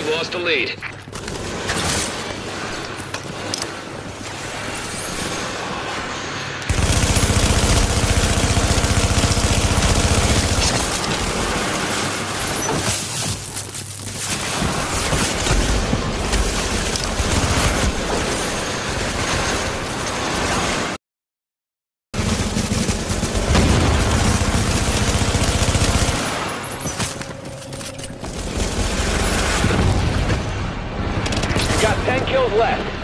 We've lost the lead. Got 10 kills left.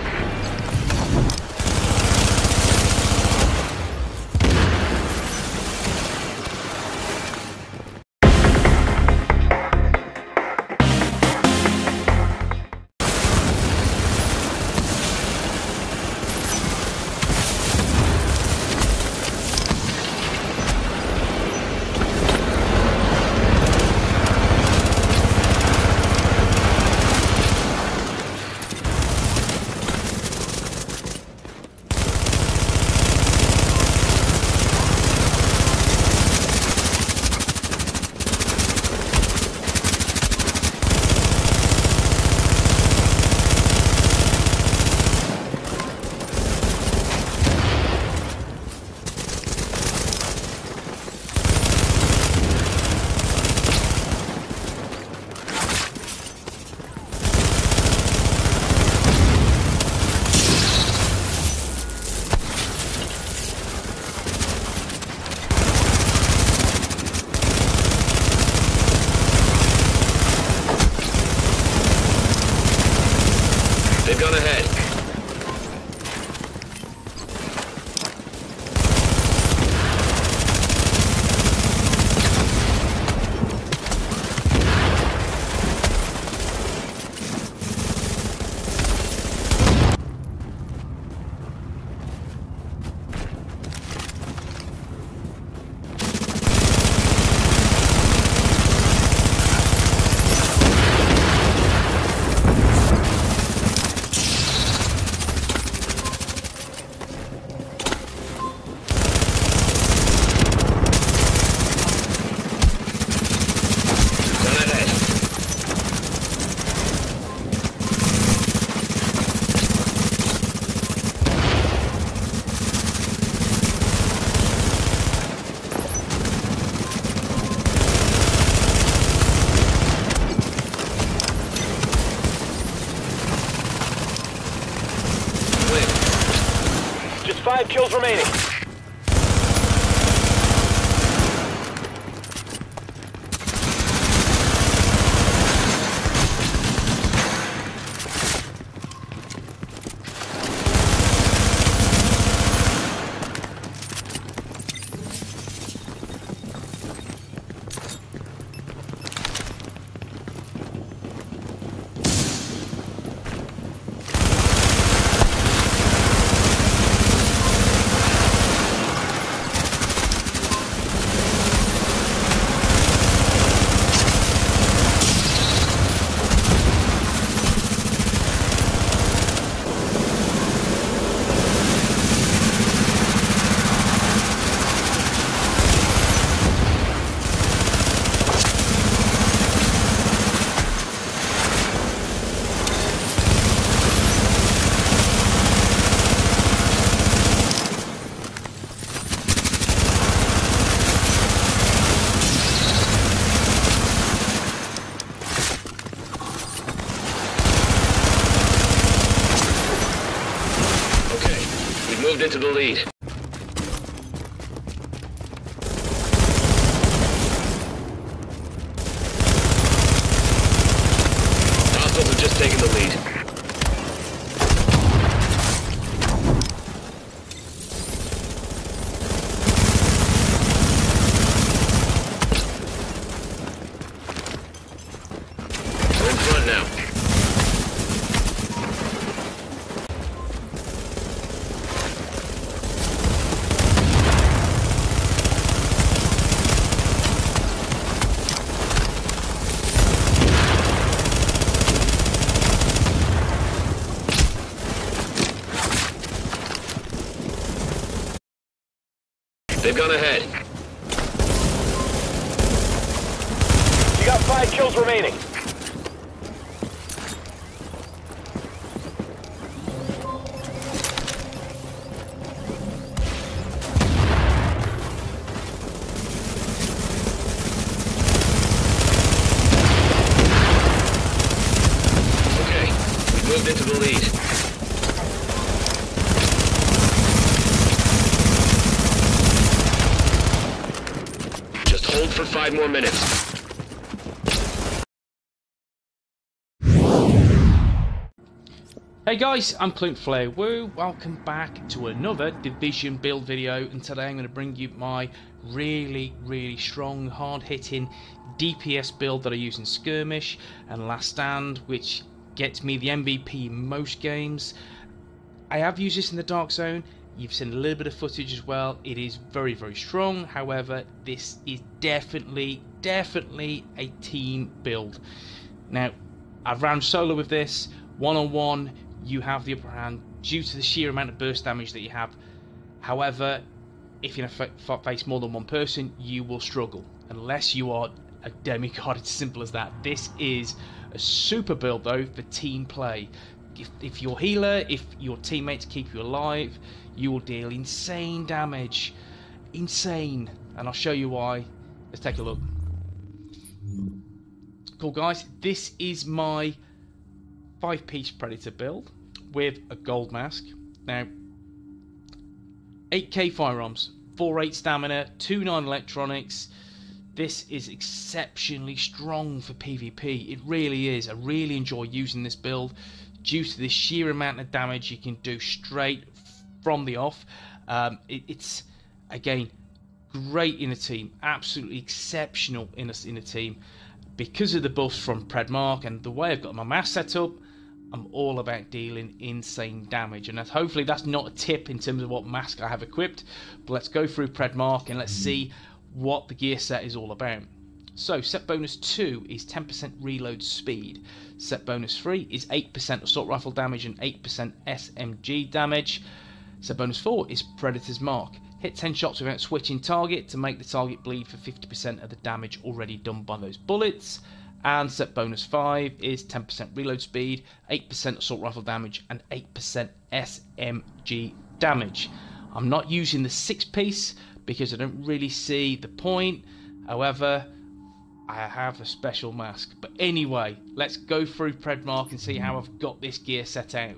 They've gone ahead. Just 5 kills remaining. Moved into the lead. Hostiles have just taken the lead. We're in front now. They've gone ahead. You got 5 kills remaining. moved into the lead. Just hold for 5 more minutes. Hey guys, I'm Clint Flair. Woo! Welcome back to another Division build video, and today I'm going to bring you my really strong, hard-hitting DPS build that I use in Skirmish and Last Stand, which gets me the MVP in most games. I have used this in the Dark Zone. You've seen a little bit of footage as well. It is very strong. However, this is definitely a team build. Now, I've ran solo with this. One-on-one, you have the upper hand due to the sheer amount of burst damage that you have. However, if you face more than one person, you will struggle unless you are a demigod. It's simple as that. This is a super build though for team play. If you're healer, if your teammates keep you alive, you will deal insane damage. Insane. And I'll show you why. Let's take a look. Cool guys, this is my 5-piece Predator build with a gold mask. Now, 8k firearms, 4-8 stamina, 2-9 electronics. This is exceptionally strong for PvP. It really is. I really enjoy using this build due to the sheer amount of damage you can do straight from the off. It's, again, great in a team. Absolutely exceptional in a team. Because of the buffs from Predmark and the way I've got my mask set up, I'm all about dealing insane damage, and hopefully that's not a tip in terms of what mask I have equipped, but let's go through Predmark and let's see what the gear set is all about. So set bonus 2 is 10% reload speed, set bonus 3 is 8% assault rifle damage and 8% SMG damage, set bonus 4 is Predator's Mark, hit 10 shots without switching target to make the target bleed for 50% of the damage already done by those bullets. And set bonus 5 is 10% reload speed, 8% assault rifle damage, and 8% SMG damage. I'm not using the 6-piece because I don't really see the point. However, I have a special mask. But anyway, let's go through Predmark and see how I've got this gear set out.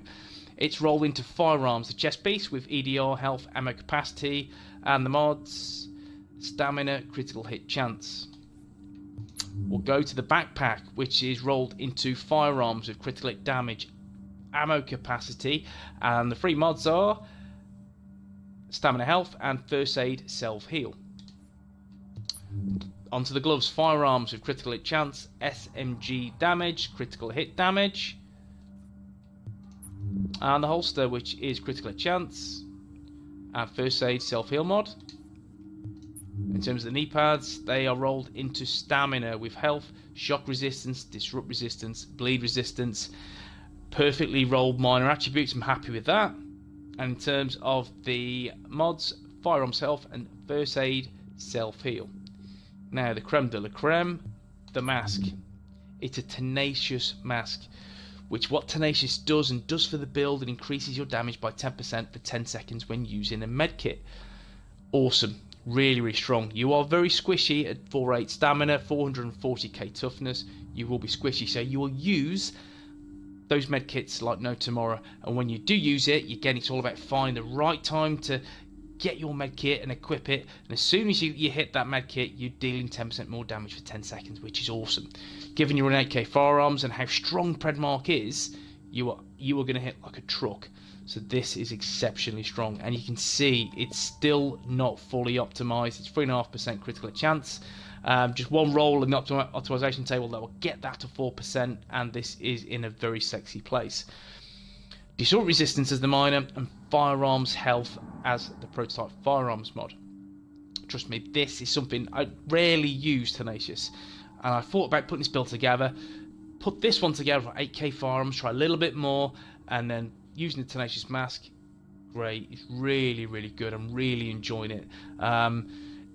It's rolled into firearms, the chest piece with EDR, health, ammo capacity, and the mods, stamina, critical hit chance. We'll go to the backpack, which is rolled into firearms with critical hit damage, ammo capacity, and the 3 mods are stamina health and first aid self-heal. Onto the gloves, firearms with critical hit chance, SMG damage, critical hit damage, and the holster, which is critical hit chance and first aid self-heal mod. In terms of the knee pads, they are rolled into stamina with health, shock resistance, disrupt resistance, bleed resistance. Perfectly rolled minor attributes, I'm happy with that. And in terms of the mods, firearms health and first aid self-heal. Now the creme de la creme, the mask. It's a Tenacious mask, which what Tenacious does for the build, it increases your damage by 10% for 10 seconds when using a medkit. Awesome. Really strong. You are very squishy at 4-8 stamina, 440k toughness. You will be squishy, so you will use those medkits like no tomorrow. And when you do use it, again, it's all about finding the right time to get your medkit and equip it. And as soon as you hit that medkit, you're dealing 10% more damage for 10 seconds, which is awesome. Given you're an 8k firearms and how strong Predmark is, you are going to hit like a truck. So this is exceptionally strong, and you can see it's still not fully optimized. It's 3.5% critical hit chance. Just one roll in the optimization table that will get that to 4%, and this is in a very sexy place. Disrupt resistance as the minor, and firearms health as the prototype firearms mod. Trust me, this is something I rarely use Tenacious, and I thought about putting this build together. Put this one together for 8k firearms, try a little bit more, and then using the Tenacious mask, great. It's really good. I'm really enjoying it.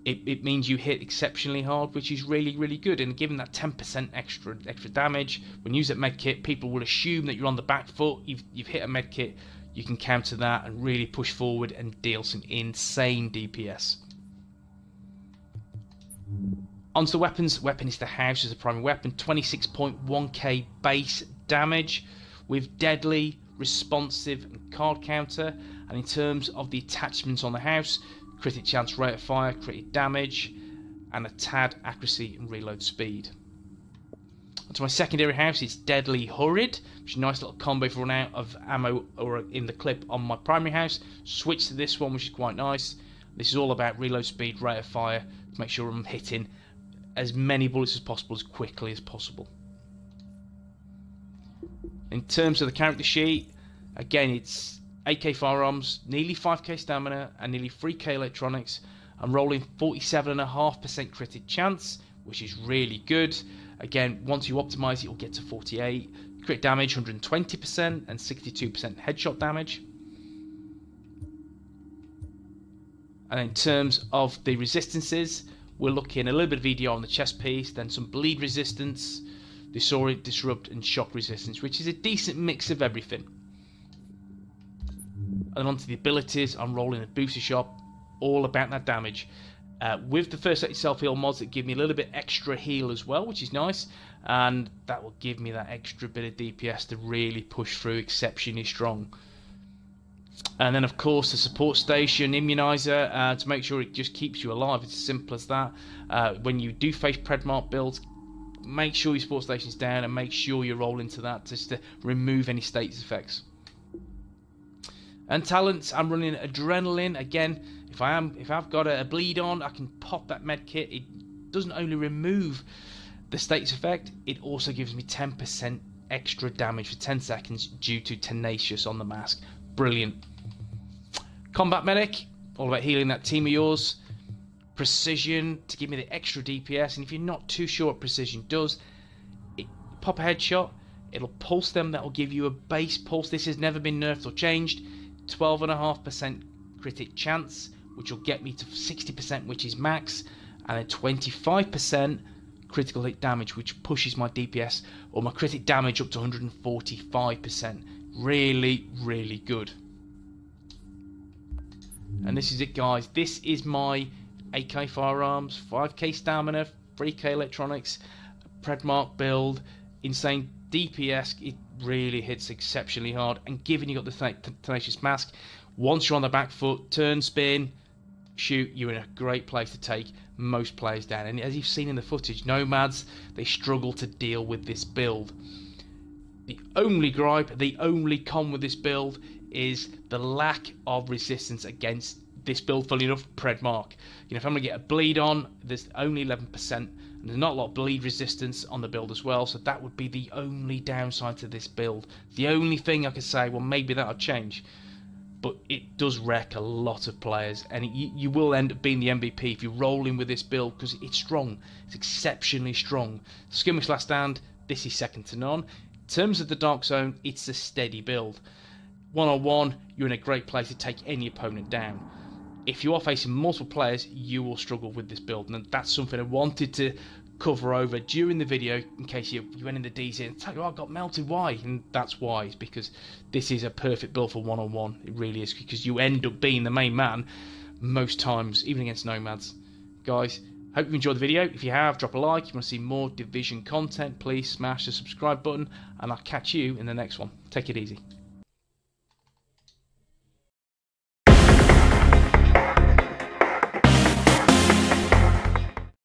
It means you hit exceptionally hard, which is really good. And given that 10% extra damage, when you use that medkit, people will assume that you're on the back foot. You've hit a medkit. You can counter that and really push forward and deal some insane DPS. Onto the weapons. Weapon is the house as a primary weapon. 26.1k base damage with deadly, responsive and card counter. And in terms of the attachments on the house, critic chance, rate of fire, critic damage, and a tad accuracy and reload speed. Onto my secondary house, it's deadly hurried, which is a nice little combo for run out of ammo or in the clip on my primary house. Switch to this one, which is quite nice. This is all about reload speed, rate of fire, to make sure I'm hitting as many bullets as possible as quickly as possible. In terms of the character sheet, again it's 8k firearms, nearly 5k stamina and nearly 3k electronics. I'm rolling 47.5% critic chance, which is really good. Again, once you optimize it, you'll get to 48. Crit damage 120% and 62% headshot damage. And in terms of the resistances, we're looking a little bit of EDR on the chest piece, then some bleed resistance, disorient, disrupt and shock resistance, which is a decent mix of everything. And onto the abilities, I'm rolling a booster shot, all about that damage. With the first aid self-heal mods that give me a little bit extra heal as well, which is nice, and that will give me that extra bit of DPS to really push through exceptionally strong. And then of course the support station immunizer to make sure it just keeps you alive. It's as simple as that. When you do face Predmark builds, make sure your support station's down and make sure you roll into that just to remove any status effects. And talents, I'm running adrenaline again. If I've got a bleed on, I can pop that med kit. It doesn't only remove the status effect, it also gives me 10% extra damage for 10 seconds due to Tenacious on the mask. Brilliant. Combat medic, all about healing that team of yours. Precision to give me the extra DPS, and if you're not too sure what precision does, pop a headshot, it'll pulse them, that'll give you a base pulse. This has never been nerfed or changed. 12.5% critic chance, which will get me to 60%, which is max, and then 25% critical hit damage, which pushes my DPS or my critic damage up to 145%. Really, really good. And this is it, guys. This is my 8k firearms, 5k stamina, 3k electronics, Predmark build, insane DPS. It really hits exceptionally hard, and given you got the Tenacious mask, once you're on the back foot, turn, spin, shoot, you're in a great place to take most players down. And as you've seen in the footage, Nomads, they struggle to deal with this build. The only gripe, the only con with this build is the lack of resistance against this build. Funnily enough, Predmark. You know, if I'm going to get a bleed on, there's only 11%, and there's not a lot of bleed resistance on the build as well, so that would be the only downside to this build. The only thing I could say, well, maybe that'll change, but it does wreck a lot of players, and you will end up being the MVP if you're rolling with this build, because it's strong. It's exceptionally strong. Skirmish Last Stand, this is second to none. In terms of the Dark Zone, it's a steady build. One-on-one, you're in a great place to take any opponent down. If you are facing multiple players, you will struggle with this build, and that's something I wanted to cover over during the video in case you went in the DC and tell you, oh, I got melted, why? And that's why, it's because this is a perfect build for one-on-one. It really is, because you end up being the main man most times, even against Nomads. Guys, hope you enjoyed the video. If you have, drop a like. If you want to see more Division content, please smash the subscribe button, and I'll catch you in the next one. Take it easy.